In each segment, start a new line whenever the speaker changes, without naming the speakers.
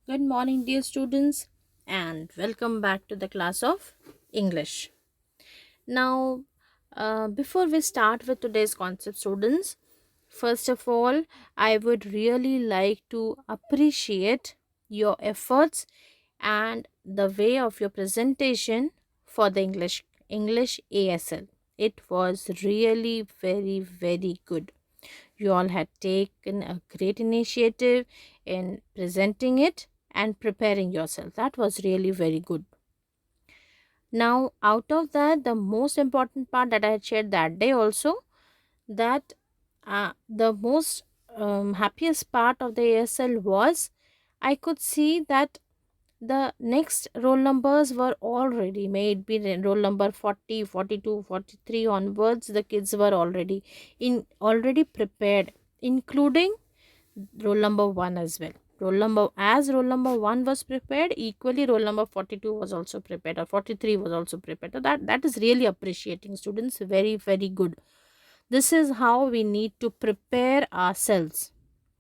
Good morning, dear students, and welcome back to the class of English. Now, before we start with today's concept, students, first of all, I would really like to appreciate your efforts and the way of your presentation for the English ASL. It was really very good. You all had taken a great initiative in presenting it and preparing yourself. That was really very good. Now, out of that, the most important part that I had shared that day also, that the most happiest part of the ASL was I could see that the next roll numbers were already made, be roll number 40, 42, 43 onwards. The kids were already prepared, including roll number 1 as well. Roll number 1 was prepared, equally roll number 42 was also prepared, or 43 was also prepared. So that is really appreciating, students. Very good. This is how we need to prepare ourselves,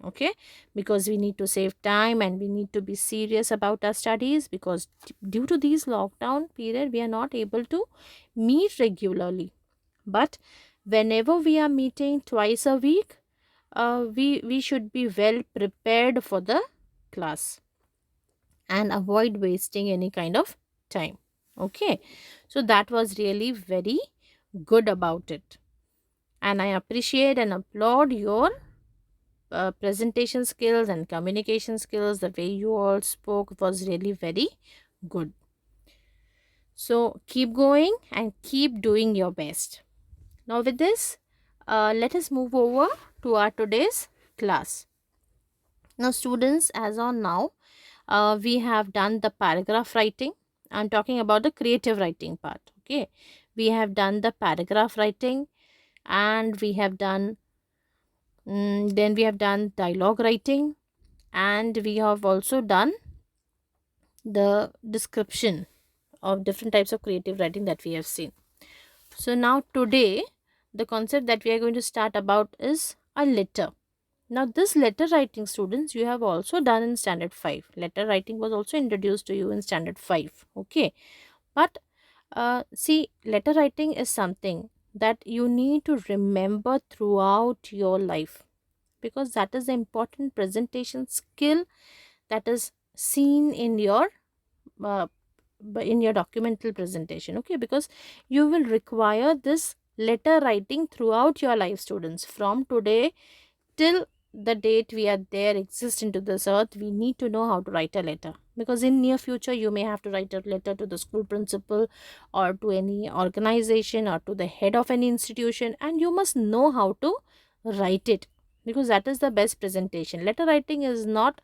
okay, because we need to save time and we need to be serious about our studies, because due to these lockdown period we are not able to meet regularly. But whenever we are meeting twice a week, we should be well prepared for the class and avoid wasting any kind of time. Okay, so that was really very good about it, and I appreciate and applaud your presentation skills and communication skills. The way you all spoke was really very good. So keep going and keep doing your best. Now with this, let us move over to our today's class. Now students, as on now, we have done the paragraph writing. I'm talking about the creative writing part. Okay, we have done the paragraph writing, and we have done then we have done dialogue writing, and we have also done the description of different types of creative writing that we have seen. So now today, the concept that we are going to start about is a letter. Now this letter writing, students, you have also done in standard 5. Letter writing was also introduced to you in standard 5. Okay, but see, letter writing is something that you need to remember throughout your life, because that is the important presentation skill that is seen uh, in your documental presentation. Okay, because you will require this letter writing throughout your life, students. From today till the date we are there, exist into this earth, we need to know how to write a letter, because in near future you may have to write a letter to the school principal or to any organization or to the head of any institution, and you must know how to write it, because that is the best presentation. Letter writing is not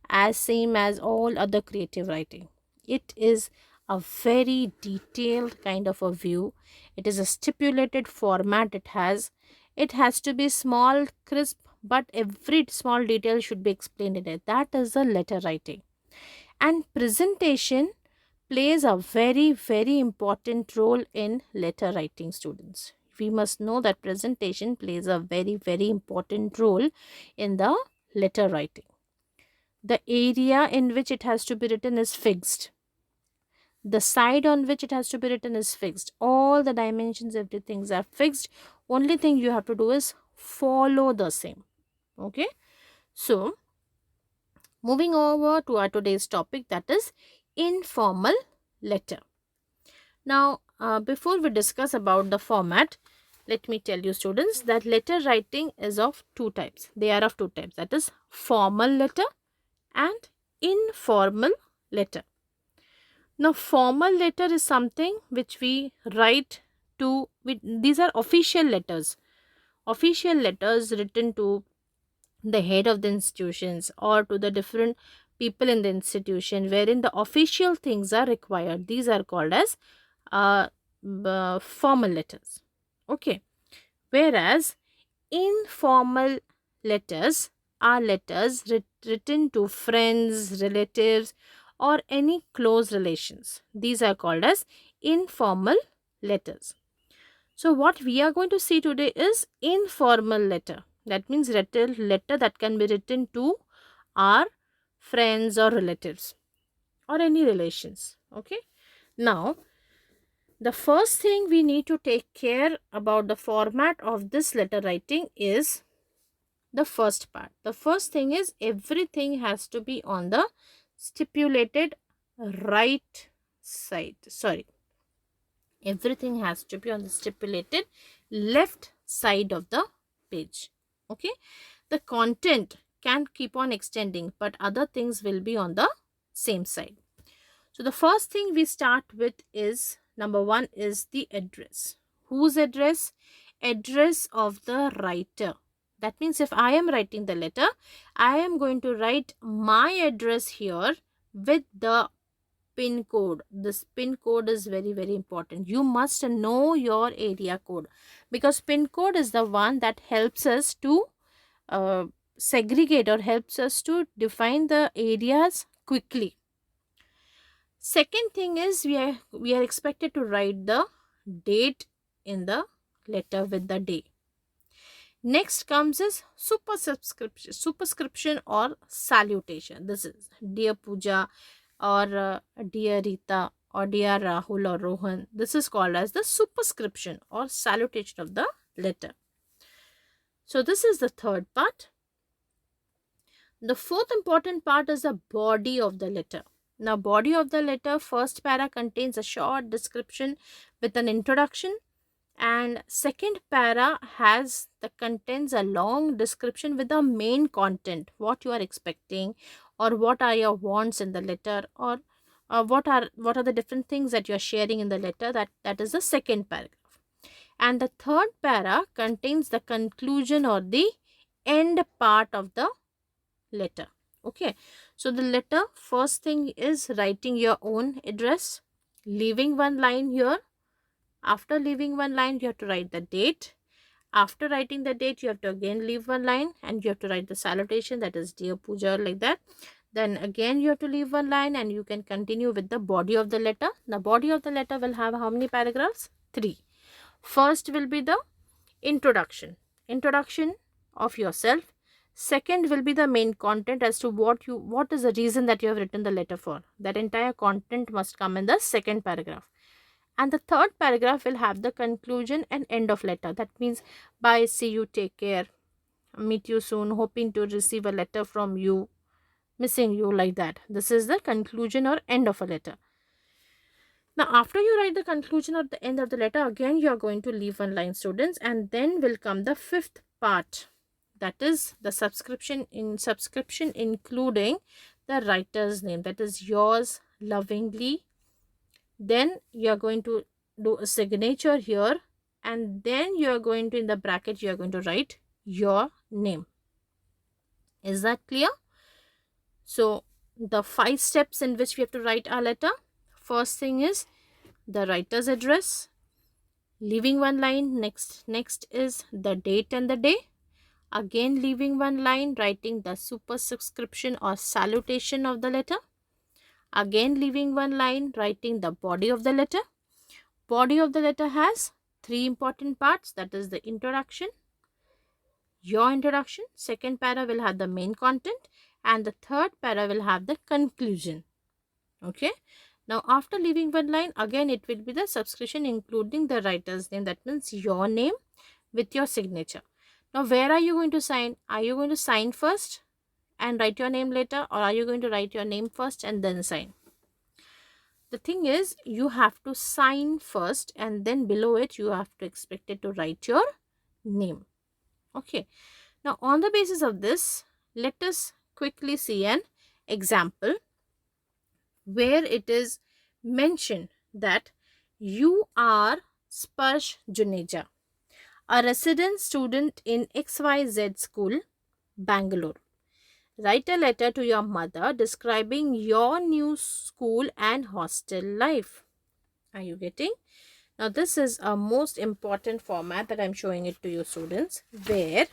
as same as all other creative writing. It is a very detailed kind of a view. It is a stipulated format. It has to be small, crisp, but every small detail should be explained in it. That is the letter writing. And presentation plays a very important role in letter writing, students. We must know that presentation plays a very important role in the letter writing. The area in which it has to be written is fixed. The side on which it has to be written is fixed. All the dimensions, everything are fixed. Only thing you have to do is follow the same. Okay, so moving over to our today's topic, that is informal letter. Now before we discuss about the format, let me tell you, students, that letter writing is of two types. They are of two types, that is formal letter and informal letter. Now formal letter is something which we write to, these are official letters written to the head of the institutions or to the different people in the institution, wherein the official things are required. These are called as formal letters. Okay, whereas informal letters are letters written to friends, relatives, or any close relations. These are called as informal letters. So what we are going to see today is informal letter. That means letter that can be written to our friends or relatives or any relations. Okay. Now, the first thing we need to take care about the format of this letter writing is the first part. The first thing is everything has to be on the stipulated right side. Sorry, everything has to be on the stipulated left side of the page. Okay, the content can keep on extending, but other things will be on the same side. So the first thing we start with is number one is the address. Whose address? Address of the writer. That means if I am writing the letter, I am going to write my address here with the pin code. This pin code is very, very important. You must know your area code, because pin code is the one that helps us to uh, segregate or helps us to define the areas quickly. Second thing is we are expected to write the date in the letter with the day. Next comes is superscription or salutation. This is dear Pooja or dear Rita or dear Rahul or Rohan. This is called as the superscription or salutation of the letter. So this is the third part. The fourth important part is the body of the letter. Now, body of the letter, first para contains a short description with an introduction, and second para contains a long description with the main content, what you are expecting or what are your wants in the letter, or what are the different things that you are sharing in the letter. That is the second paragraph. And the third para contains the conclusion or the end part of the letter. Okay, so the letter, first thing is writing your own address, leaving one line here. After leaving one line, you have to write the date. After writing the date, you have to again leave one line and you have to write the salutation, that is dear Pooja, like that. Then again you have to leave one line and you can continue with the body of the letter. The body of the letter will have how many paragraphs? 3. First will be the introduction of yourself. Second will be the main content as to what is the reason that you have written the letter for. That entire content must come in the second paragraph. And the third paragraph will have the conclusion and end of letter. That means bye, see you, take care, meet you soon, hoping to receive a letter from you, missing you, like that. This is the conclusion or end of a letter. Now, after you write the conclusion or the end of the letter, again you are going to leave one line, students, and then will come the fifth part. That is the subscription, including the writer's name, that is yours lovingly. Then you are going to do a signature here, and then you are going to, in the bracket, you are going to write your name. Is that clear? So the 5 steps in which we have to write our letter. First thing is the writer's address, leaving one line. Next is the date and the day. Again leaving one line, writing the superscription or salutation of the letter. Again leaving one line, writing the body of the letter. Body of the letter has 3 important parts, that is the introduction, your introduction. Second para will have the main content, and the third para will have the conclusion. Okay. Now, after leaving one line, again it will be the subscription including the writer's name, that means your name with your signature. Now, where are you going to sign? Are you going to sign first and write your name later, or are you going to write your name first and then sign? The thing is, you have to sign first and then below it you have to expect it to write your name. Okay. Now, on the basis of this, let us quickly see an example where it is mentioned that you are Sparsh Juneja, a resident student in XYZ school, Bangalore. Write a letter to your mother describing your new school and hostel life. Are you getting? Now, this is a most important format that I am showing it to you, students, where,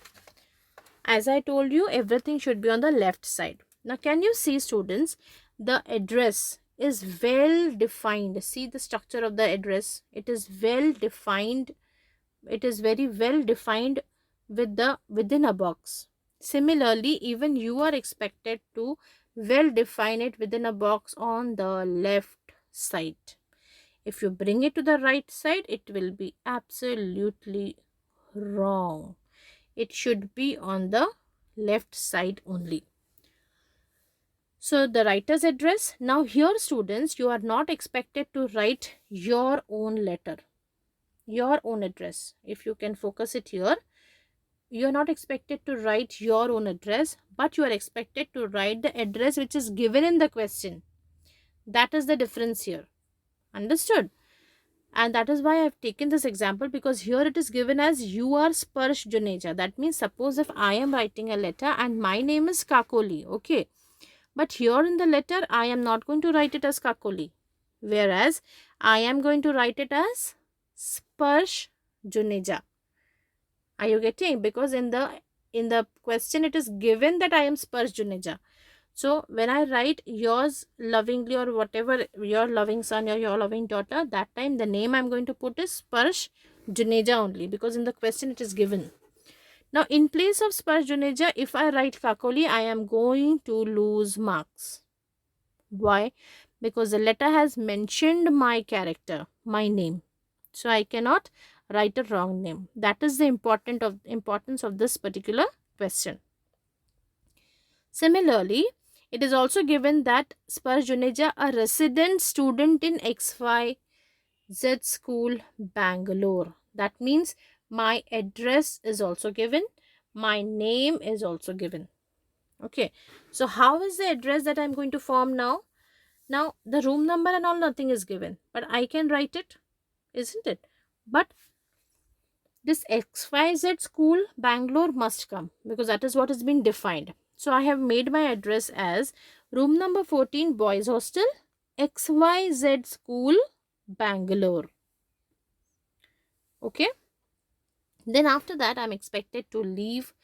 as I told you, everything should be on the left side. Now, can you see, students, the address is well defined. See the structure of the address. It is well defined. It is very well defined within a box. Similarly, even you are expected to Well, define it within a box on the left side. If you bring it to the right side, it will be absolutely wrong. It should be on the left side only. So the writer's address. Now here students, you are not expected to write your own letter, your own address. If you can focus it here, you are not expected to write your own address, but you are expected to write the address which is given in the question. That is the difference here. Understood? And that is why I have taken this example, because here it is given as you are Sparsh Juneja. That means suppose if I am writing a letter and my name is Kakoli, okay. But here in the letter, I am not going to write it as Kakoli. Whereas, I am going to write it as Sparsh Juneja. Are you getting? Because in the question, it is given that I am Sparsh Juneja. So, when I write yours lovingly or whatever, your loving son or your loving daughter, that time the name I am going to put is Sparsh Juneja only, because in the question it is given. Now, in place of Sparsh Juneja, if I write Kakoli, I am going to lose marks. Why? Because the letter has mentioned my character, my name. So, I cannot write a wrong name. That is the importance of this particular question. Similarly, it is also given that Sparsh Juneja, a resident student in XYZ school, Bangalore. That means my address is also given, my name is also given. Okay, so how is the address that I'm going to form now? Now the room number and all, nothing is given, but I can write it, isn't it? But this XYZ school, Bangalore, must come, because that is what has been defined. So I have made my address as room number 14, boys hostel, XYZ school, Bangalore. Okay. Then after that, I'm expected to leave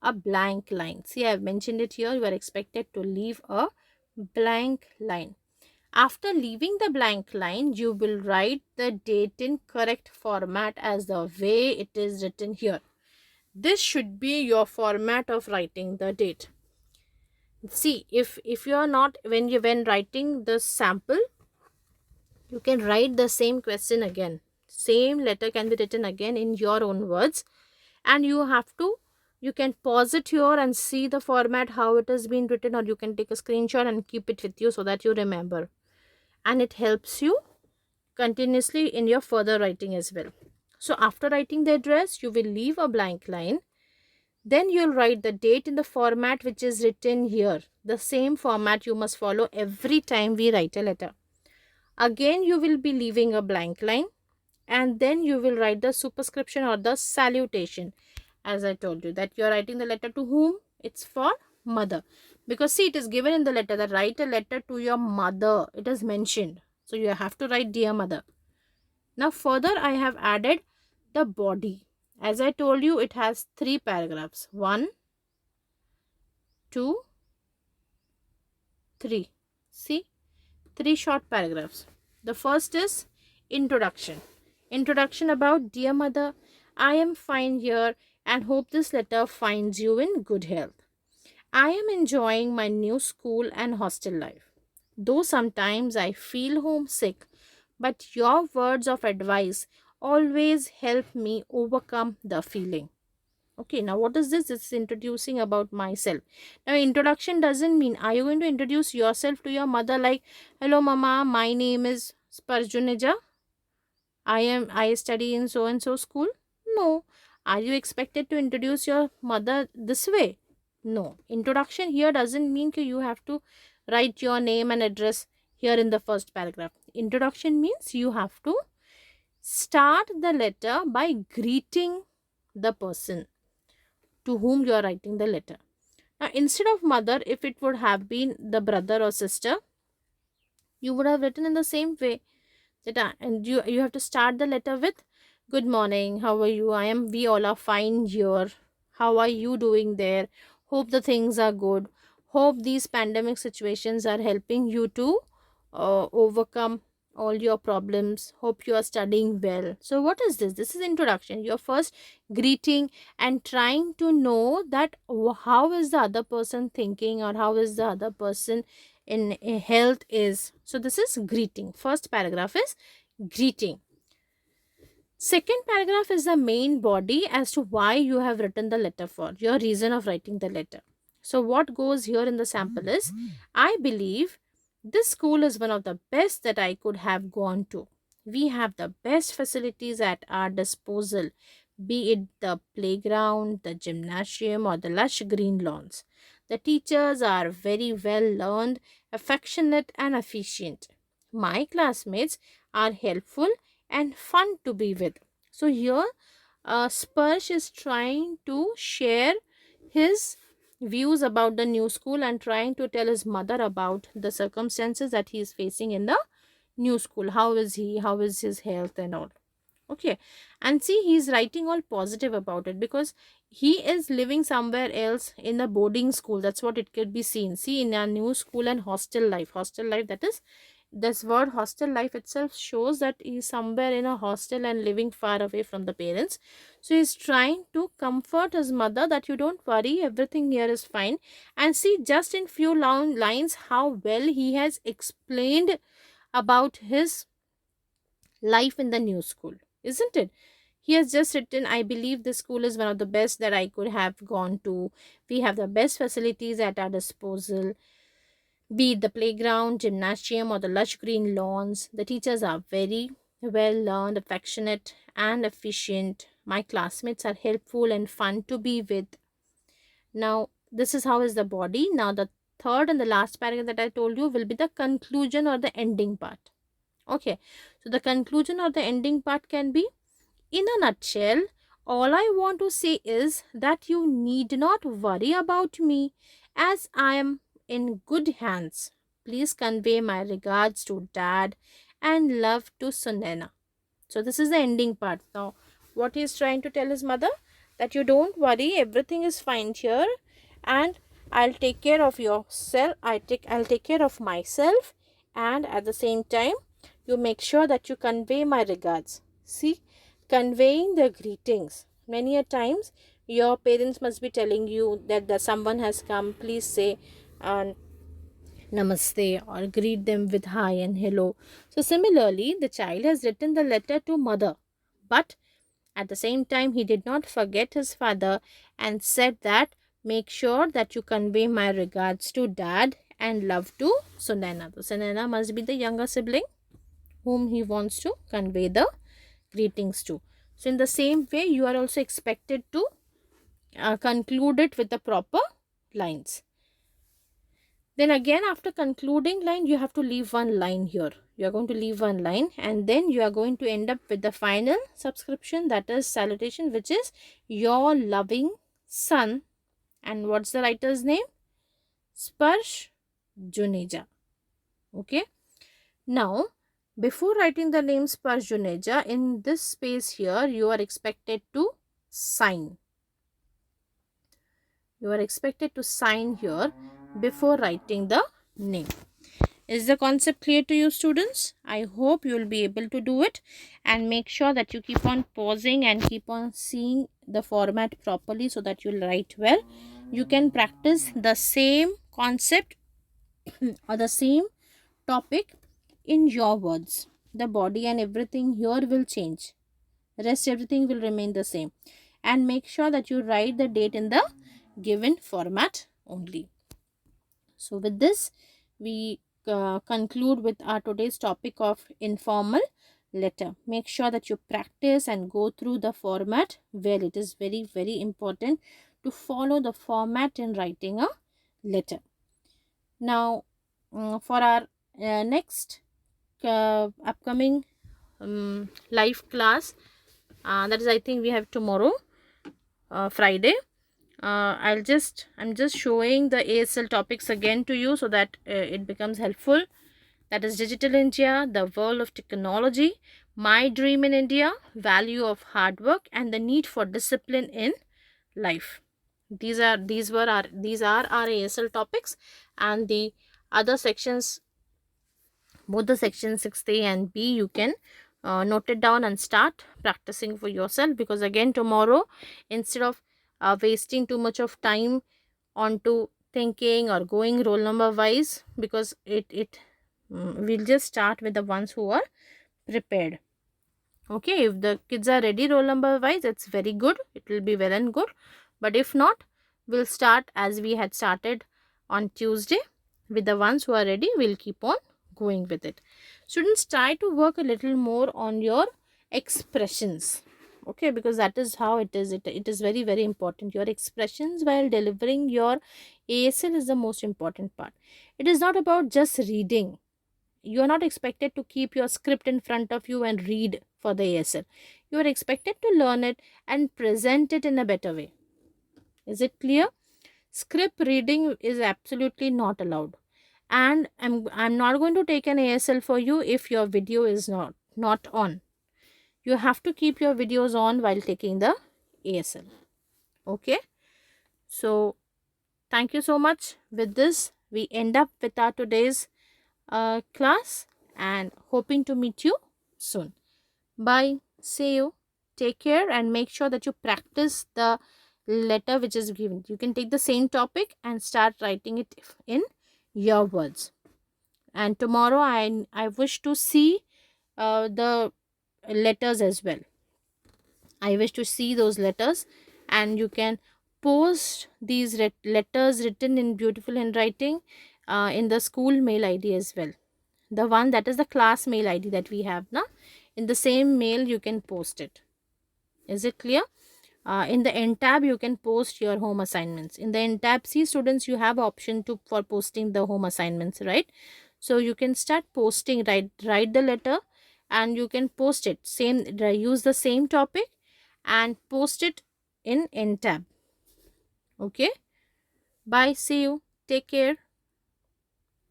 a blank line. See, I have mentioned it here. You are expected to leave a blank line. After leaving the blank line, you will write the date in correct format as the way it is written here. This should be your format of writing the date. See, if you are not, when writing the sample, you can write the same question again. Same letter can be written again in your own words, and you can pause it here and see the format how it has been written, or you can take a screenshot and keep it with you so that you remember, and it helps you continuously in your further writing as well. So after writing the address, you will leave a blank line. Then you'll write the date in the format which is written here. The same format you must follow every time we write a letter. Again, you will be leaving a blank line, and then you will write the superscription or the salutation. As I told you that you are writing the letter to whom? It's for mother. Because see, it is given in the letter that write a letter to your mother. It is mentioned. So you have to write dear mother. Now further, I have added the body. As I told you, it has 3 paragraphs. 1, 2, 3. See, 3 short paragraphs. The first is introduction. Introduction about dear mother, I am fine here and hope this letter finds you in good health. I am enjoying my new school and hostel life. Though sometimes I feel homesick, but your words of advice always help me overcome the feeling. Okay, now what is this? It's introducing about myself. Now, introduction doesn't mean, are you going to introduce yourself to your mother like, hello mama, my name is Sparjuneja. I study in so and so school? No. Are you expected to introduce your mother this way? No. Introduction here doesn't mean that you have to write your name and address here in the first paragraph. Introduction means you have to start the letter by greeting the person to whom you are writing the letter. Now, instead of mother, if it would have been the brother or sister, you would have written in the same way. And you have to start the letter with good morning, how are you, we all are fine here, how are you doing there, hope the things are good, hope these pandemic situations are helping you to overcome all your problems. Hope you are studying well. So what is this? This is introduction, your first greeting, and trying to know that how is the other person thinking, or how is the other person in health is. So this is greeting. First paragraph is greeting. Second paragraph is the main body as to why you have written the letter, for your reason of writing the letter. So what goes here in the sample is, I believe this school is one of the best that I could have gone to. We have the best facilities at our disposal, be it the playground, the gymnasium, or the lush green lawns. The teachers are very well learned, affectionate, and efficient. My classmates are helpful and fun to be with. So here, Sparsh is trying to share his views about the new school and trying to tell his mother about the circumstances that he is facing in the new school. How is he? How is his health and all? Okay, and see, he's writing all positive about it because he is living somewhere else in a boarding school. That's what it could be seen. See, in a new school and hostel life, that is, this word hostel life itself shows that he's somewhere in a hostel and living far away from the parents. So he's trying to comfort his mother that you don't worry, everything here is fine. And see, just in few long lines, how well he has explained about his life in the new school, isn't it? He has just written, I believe this school is one of the best that I could have gone to. We have the best facilities at our disposal, be it the playground, gymnasium, or the lush green lawns. The teachers are very well learned, affectionate, and efficient. My classmates are helpful and fun to be with. Now, this is how is the body. Now, the third and the last paragraph that I told you will be the conclusion or the ending part. Okay, so the conclusion or the ending part can be, in a nutshell, all I want to say is that you need not worry about me, as I am in good hands. Please convey my regards to Dad and love to Sunena. So this is the ending part. Now, what he is trying to tell his mother, that you don't worry, everything is fine here, and I'll take care of yourself. I'll take care of myself, and at the same time, you make sure that you convey my regards. See, conveying the greetings. Many a times, your parents must be telling you that someone has come. Please say, namaste, or greet them with hi and hello. So similarly, the child has written the letter to mother, but at the same time he did not forget his father and said that make sure that you convey my regards to Dad and love to Sunena. So Sunena must be the younger sibling whom he wants to convey the greetings to. So in the same way, you are also expected to conclude it with the proper lines. Then again, after concluding line, you have to leave one line here. You are going to leave one line, and then you are going to end up with the final subscription, that is salutation, which is your loving son. And what's the writer's name? Sparsh Juneja. Okay. Now, before writing the name Sparsh Juneja, in this space here, you are expected to sign. You are expected to sign here before writing the name. Is the concept clear to you, students? I hope you will be able to do it, and make sure that you keep on pausing and keep on seeing the format properly so that you'll write well. You can practice the same concept or the same topic in your words. The body and everything here will change. Rest everything will remain the same. And make sure that you write the date in the given format only. So with this, we conclude with our today's topic of informal letter. Make sure that you practice and go through the format well. It is very, very important to follow the format in writing a letter. Now, for our next upcoming live class, that is, I think we have tomorrow, Friday. I'm just showing the ASL topics again to you so that it becomes helpful. That is Digital India, the world of technology, my dream in India, value of hard work, and the need for discipline in life. These are our ASL topics, and the other sections both the section 6A and B, you can note it down and start practicing for yourself, because again tomorrow, instead of wasting too much of time onto thinking or going roll number wise, because we'll just start with the ones who are prepared. Okay, if the kids are ready roll number wise, it's very good, it will be well and good. But if not, we'll start as we had started on Tuesday. With the ones who are ready, we'll keep on going with it. Students, try to work a little more on your expressions. Okay, because that is how it is. It is very, very important. Your expressions while delivering your ASL is the most important part. It is not about just reading. You are not expected to keep your script in front of you and read for the ASL. You are expected to learn it and present it in a better way. Is it clear? Script reading is absolutely not allowed. And I'm not going to take an ASL for you if your video is not on. You have to keep your videos on while taking the ASL. Okay? So, thank you so much. With this, we end up with our today's class, and hoping to meet you soon. Bye. See you. Take care and make sure that you practice the letter which is given. You can take the same topic and start writing it in your words. And tomorrow I wish to see the letters as well. I wish to see those letters, and you can post these letters written in beautiful handwriting in the school mail ID as well. The one that is the class mail ID that we have now. In the same mail you can post it. Is it clear? In the end tab you can post your home assignments. In the end tab, see students, you have option to for posting the home assignments, right? So you can start posting, write the letter and you can post it. Use the same topic and post it in end tab. Okay, bye, see you, take care.